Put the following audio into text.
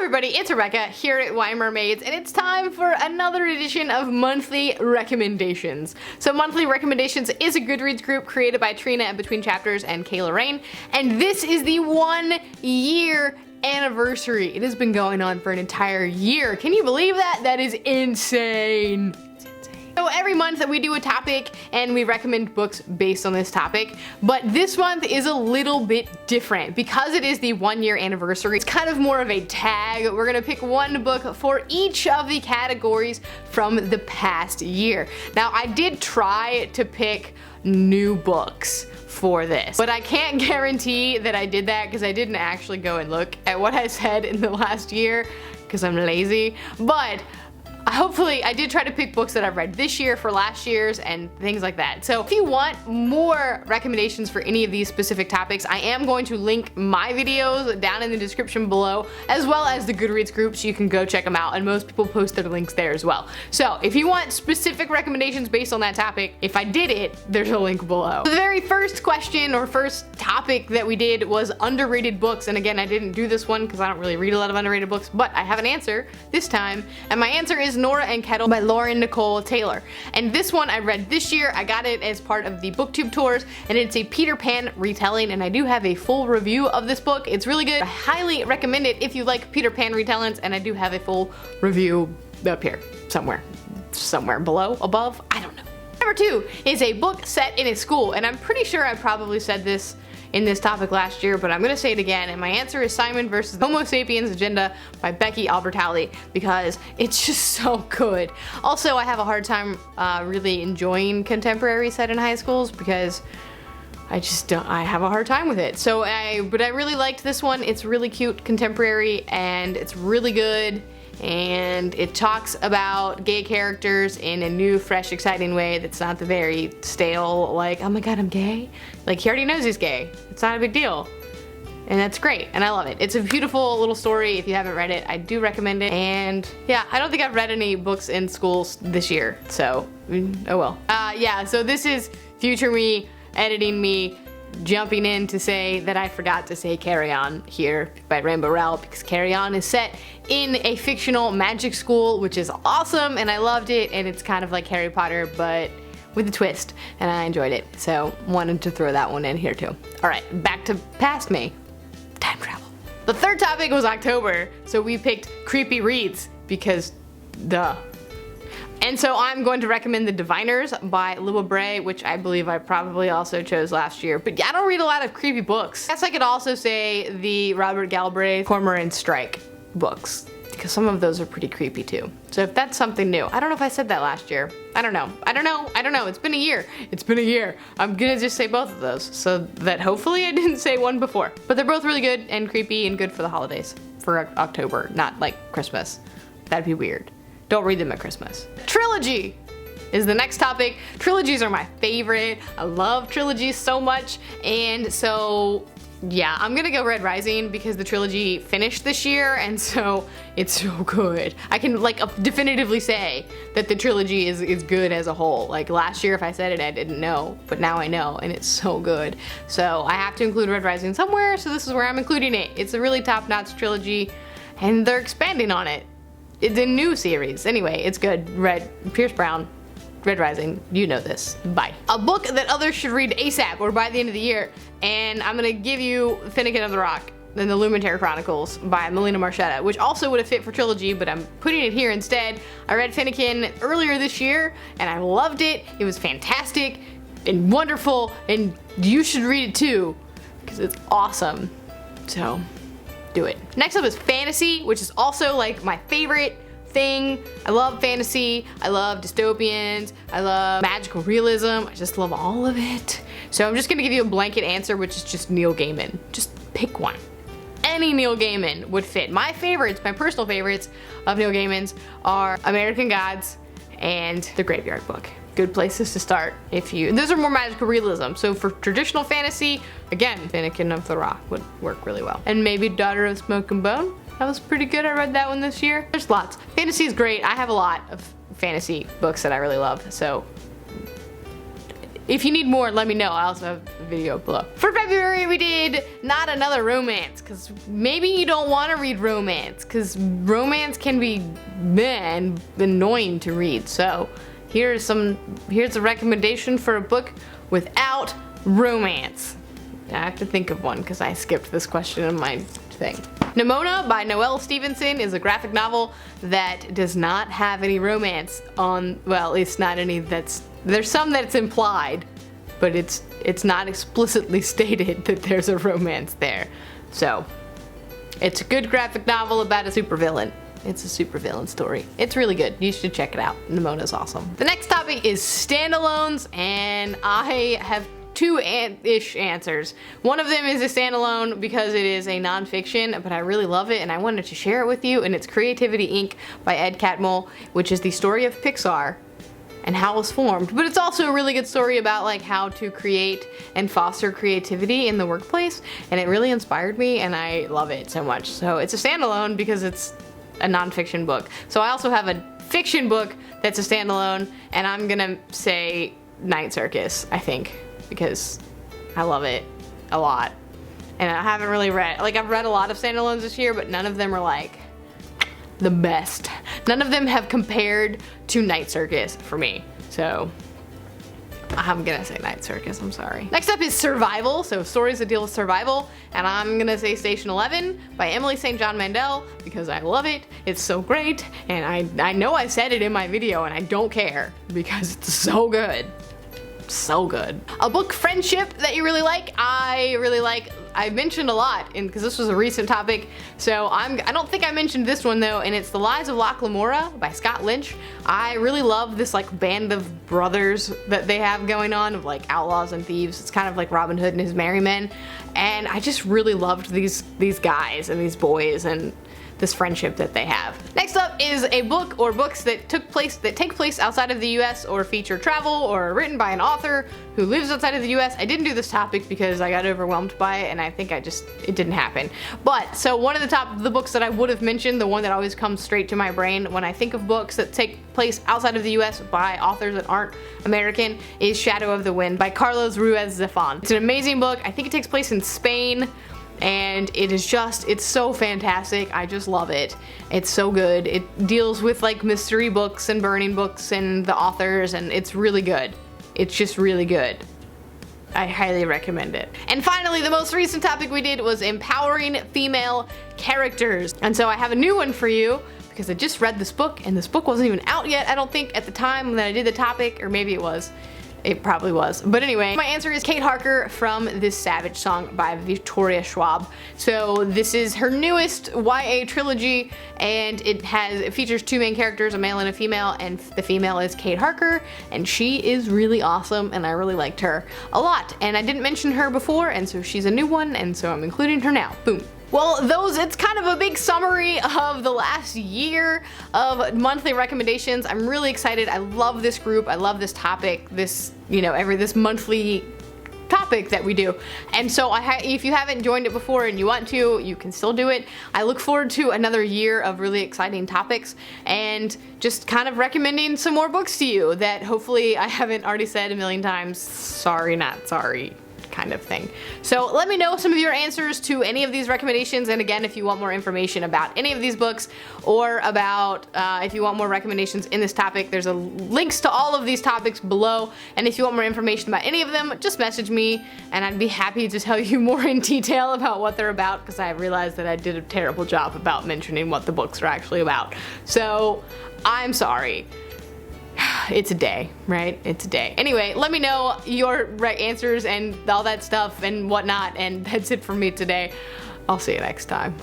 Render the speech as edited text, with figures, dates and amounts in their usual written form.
everybody, it's Rebecca here at Why Mermaids, and it's time for another edition of Monthly Recommendations. So Monthly Recommendations is a Goodreads group created by Trina at Between Chapters and Kayla Rain, and this is the 1 year anniversary. It has been going on for an entire year. Can you believe that? That is insane. So every month that we do a topic and we recommend books based on this topic, but this month is a little bit different because it is the 1 year anniversary. It's kind of more of a tag. We're gonna pick one book for each of the categories from the past year. Now I did try to pick new books for this, but I can't guarantee that I did that because I didn't actually go and look at what I said in the last year because I'm lazy, but hopefully I did try to pick books that I've read this year for last year's and things like that. So if you want more recommendations for any of these specific topics, I am going to link my videos down in the description below, as well as the Goodreads group, so you can go check them out, and most people post their links there as well. So if you want specific recommendations based on that topic, if I did it, there's a link below. The very first question or first topic that we did was underrated books, and again I didn't do this one because I don't really read a lot of underrated books, but I have an answer this time, and my answer is Nora and Kettle by Lauren Nicolle Taylor. And this one I read this year. I got it as part of the booktube tours, and it's a Peter Pan retelling, and I do have a full review of this book. It's really good. I highly recommend it if you like Peter Pan retellings, and I do have a full review up here somewhere below, above, I don't know. Number 2 is a book set in a school, and I'm pretty sure I probably said this in this topic last year, but I'm gonna say it again, and my answer is Simon vs. the Homo Sapiens Agenda by Becky Albertalli, because it's just so good. Also, I have a hard time really enjoying contemporary set in high schools because I have a hard time with it. But I really liked this one. It's really cute, contemporary, and it's really good. And it talks about gay characters in a new, fresh, exciting way that's not the very stale, like, oh my god, I'm gay. Like, he already knows he's gay. It's not a big deal. And that's great, and I love it. It's a beautiful little story. If you haven't read it, I do recommend it. And yeah, I don't think I've read any books in schools this year, so oh well. Yeah, so this is future me, editing me, jumping in to say that I forgot to say Carry On here by Rainbow Rowell, because Carry On is set in a fictional magic school, which is awesome, and I loved it, and it's kind of like Harry Potter, but with a twist, and I enjoyed it, so wanted to throw that one in here too. Alright, back to past me. Time travel. The third topic was October, so we picked creepy reads, because duh. And so I'm going to recommend The Diviners by Libba Bray, which I believe I probably also chose last year. But yeah, I don't read a lot of creepy books. I guess I could also say the Robert Galbraith Cormoran Strike books, because some of those are pretty creepy too. So if that's something new. I don't know if I said that last year. I don't know. It's been a year. It's been a year. I'm gonna just say both of those so that hopefully I didn't say one before. But they're both really good and creepy and good for the holidays. For October, not like Christmas. That'd be weird. Don't read them at Christmas. Trilogy is the next topic. Trilogies are my favorite. I love trilogies so much. And so, yeah, I'm gonna go Red Rising because the trilogy finished this year, and so it's so good. I can like definitively say that the trilogy is good as a whole. Like last year if I said it I didn't know, but now I know, and it's so good. So I have to include Red Rising somewhere, so this is where I'm including it. It's a really top-notch trilogy, and they're expanding on it. It's a new series. Anyway, it's good. Pierce Brown, Red Rising, you know this. Bye. A book that others should read ASAP or by the end of the year, and I'm gonna give you Finnegan of the Rock and the Lumatere Chronicles by Melina Marchetti, which also would have fit for trilogy, but I'm putting it here instead. I read Finnikin earlier this year, and I loved it. It was fantastic and wonderful, and you should read it too, because it's awesome. So, do it. Next up is fantasy, which is also like my favorite thing. I love fantasy, I love dystopians, I love magical realism, I just love all of it. So I'm just gonna give you a blanket answer, which is just Neil Gaiman. Just pick one. Any Neil Gaiman would fit. My favorites, my personal favorites of Neil Gaiman's are American Gods and The Graveyard Book. Good places to start if you, those are more magical realism. So for traditional fantasy, again, Finnegan of the Rock would work really well. And maybe Daughter of Smoke and Bone. That was pretty good. I read that one this year. There's lots. Fantasy is great. I have a lot of fantasy books that I really love. So if you need more, let me know. I also have a video below. For February, we did Not Another Romance, because maybe you don't want to read romance, because romance can be meh and annoying to read. So here's a recommendation for a book without romance. I have to think of one because I skipped this question in my thing. Nimona by Noelle Stephenson is a graphic novel that does not have any romance on, well, it's not any there's some that's implied, but it's not explicitly stated that there's a romance there. So, it's a good graphic novel about a supervillain. It's a supervillain story. It's really good. You should check it out. Nimona's awesome. The next topic is standalones, and I have two-ish answers. One of them is a standalone because it is a nonfiction, but I really love it and I wanted to share it with you, and it's Creativity Inc. by Ed Catmull, which is the story of Pixar and how it was formed. But it's also a really good story about like how to create and foster creativity in the workplace, and it really inspired me and I love it so much. So it's a standalone because it's a nonfiction book. So I also have a fiction book that's a standalone, and I'm gonna say Night Circus, I think, because I love it a lot. And I haven't really read, like I've read a lot of standalones this year, but none of them are like the best. None of them have compared to Night Circus for me. So I'm gonna say Night Circus, I'm sorry. Next up is survival, so stories that deal with survival, and I'm gonna say Station 11 by Emily St. John Mandel because I love it. It's so great, and I know I said it in my video and I don't care because it's so good. So good. A book friendship that you really like, I mentioned a lot because this was a recent topic, so I don't think I mentioned this one though, and it's The Lies of Locke Lamora by Scott Lynch. I really love this like band of brothers that they have going on of like outlaws and thieves. It's kind of like Robin Hood and his merry men, and I just really loved these guys and these boys and this friendship that they have. Next up is a book or books that take place outside of the US or feature travel or are written by an author who lives outside of the US. I didn't do this topic because I got overwhelmed by it and I think it didn't happen. But so one of the books that I would have mentioned, the one that always comes straight to my brain when I think of books that take place outside of the US by authors that aren't American, is Shadow of the Wind by Carlos Ruiz Zafón. It's an amazing book. I think it takes place in Spain, and it's so fantastic. I just love it. It's so good. It deals with like mystery books and burning books and the authors, and it's really good. It's just really good. I highly recommend it. And finally, the most recent topic we did was empowering female characters. And so I have a new one for you because I just read this book, and this book wasn't even out yet, I don't think, at the time that I did the topic, or maybe it was. It probably was. But anyway, my answer is Kate Harker from This Savage Song by Victoria Schwab. So this is her newest YA trilogy, and it features two main characters, a male and a female, and the female is Kate Harker, and she is really awesome, and I really liked her a lot. And I didn't mention her before, and so she's a new one, and so I'm including her now. Boom. Well, it's kind of a big summary of the last year of monthly recommendations. I'm really excited. I love this group. I love this topic, this monthly topic that we do. And so if you haven't joined it before and you want to, you can still do it. I look forward to another year of really exciting topics and just kind of recommending some more books to you that hopefully I haven't already said a million times. Sorry, not sorry. Kind of thing. So let me know some of your answers to any of these recommendations, and again, if you want more information about any of these books, or about if you want more recommendations in this topic, there's links to all of these topics below, and if you want more information about any of them, just message me and I'd be happy to tell you more in detail about what they're about, because I realized that I did a terrible job about mentioning what the books are actually about. So I'm sorry. It's a day, right? It's a day. Anyway, let me know your answers and all that stuff and whatnot, and that's it for me today. I'll see you next time.